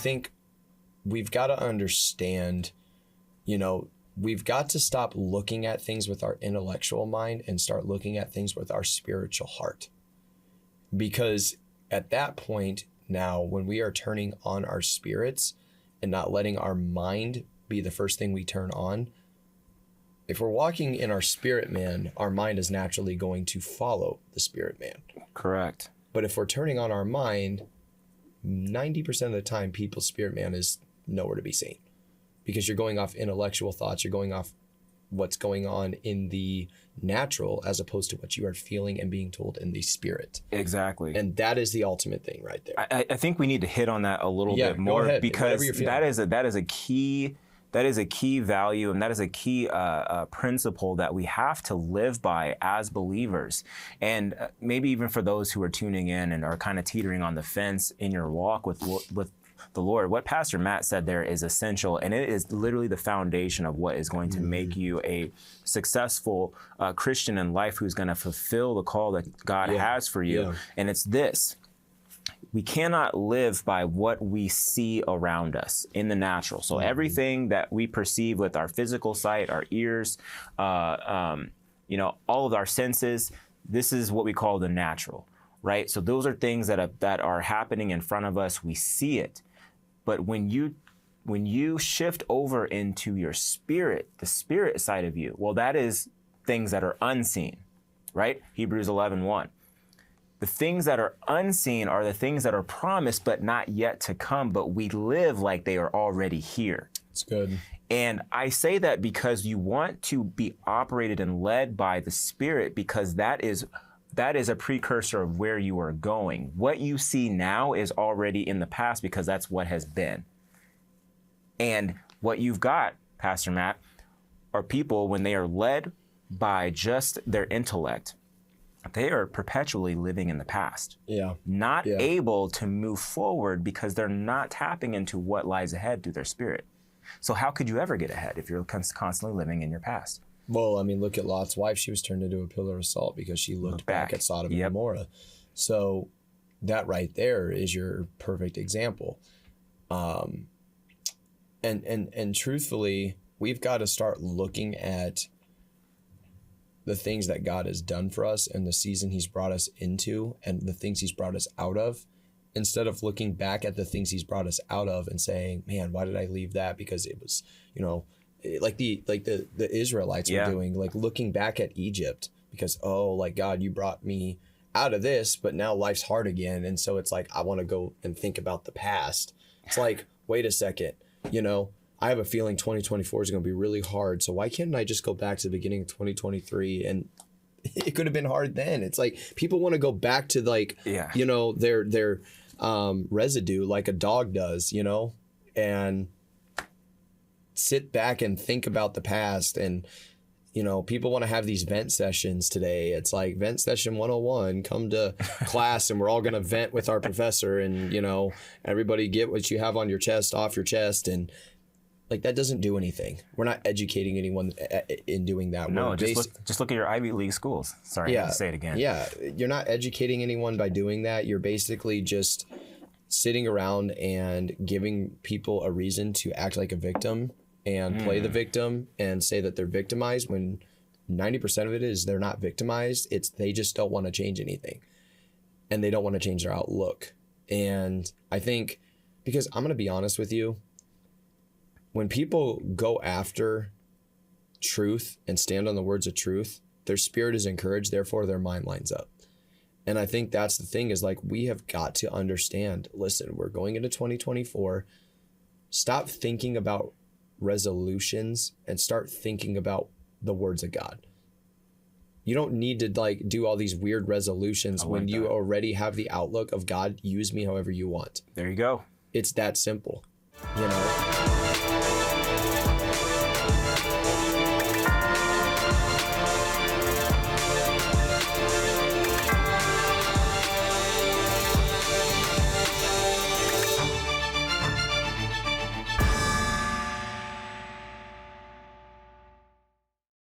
think we've got to understand, we've got to stop looking at things with our intellectual mind and start looking at things with our spiritual heart. Because at that point now, when we are turning on our spirits and not letting our mind be the first thing we turn on, if we're walking in our spirit man, our mind is naturally going to follow the spirit man. Correct. But if we're turning on our mind, 90% of the time, people's spirit man is nowhere to be seen, because you're going off intellectual thoughts. You're going off what's going on in the natural as opposed to what you are feeling and being told in the spirit. Exactly. And that is the ultimate thing right there. I think we need to hit on that a little bit more, go ahead, because that is a key value, and that is a key principle that we have to live by as believers. And maybe even for those who are tuning in and are kind of teetering on the fence in your walk with the Lord, what Pastor Matt said there is essential, and it is literally the foundation of what is going to make you a successful Christian in life who's going to fulfill the call that God has for you. Yeah. And it's this: we cannot live by what we see around us in the natural. So everything that we perceive with our physical sight, our ears, all of our senses, this is what we call the natural, right? So those are things that are happening in front of us. We see it. But when you shift over into your spirit, the spirit side of you, well, that is things that are unseen, right? Hebrews 11:1. The things that are unseen are the things that are promised but not yet to come, but we live like they are already here. It's good. And I say that because you want to be operated and led by the Spirit, because that is a precursor of where you are going. What you see now is already in the past, because that's what has been. And what you've got, Pastor Matt, are people, when they are led by just their intellect, they are perpetually living in the past. Not able to move forward because they're not tapping into what lies ahead through their spirit. So how could you ever get ahead if you're constantly living in your past? Well, I mean, look at Lot's wife. She was turned into a pillar of salt because she looked back at Sodom and Gomorrah. So that right there is your perfect example. And truthfully, we've got to start looking at the things that God has done for us and the season he's brought us into and the things he's brought us out of, instead of looking back at the things he's brought us out of and saying, man, why did I leave that? Because it was, like the Israelites were doing, like looking back at Egypt because, God, you brought me out of this, but now life's hard again. And so it's like, I want to go and think about the past. It's like, wait a second, I have a feeling 2024 is going to be really hard. So why can't I just go back to the beginning of 2023? And it could have been hard then. It's like people want to go back to their residue like a dog does, and sit back and think about the past. And, people want to have these vent sessions today. It's like vent session 101, come to class and we're all going to vent with our professor and, everybody get what you have on your chest off your chest. And like, that doesn't do anything. We're not educating anyone in doing that. No, just look at your Ivy League schools. Sorry, I have to say it again. Yeah, you're not educating anyone by doing that. You're basically just sitting around and giving people a reason to act like a victim and play the victim and say that they're victimized, when 90% of it is they're not victimized. It's they just don't want to change anything, and they don't want to change their outlook. And I think, because I'm going to be honest with you, when people go after truth and stand on the words of truth, their spirit is encouraged, therefore their mind lines up. And I think that's the thing, is like, we have got to understand, listen, we're going into 2024. Stop thinking about resolutions and start thinking about the words of God. You don't need to do all these weird resolutions when you already have the outlook of God, use me however you want. There you go. It's that simple,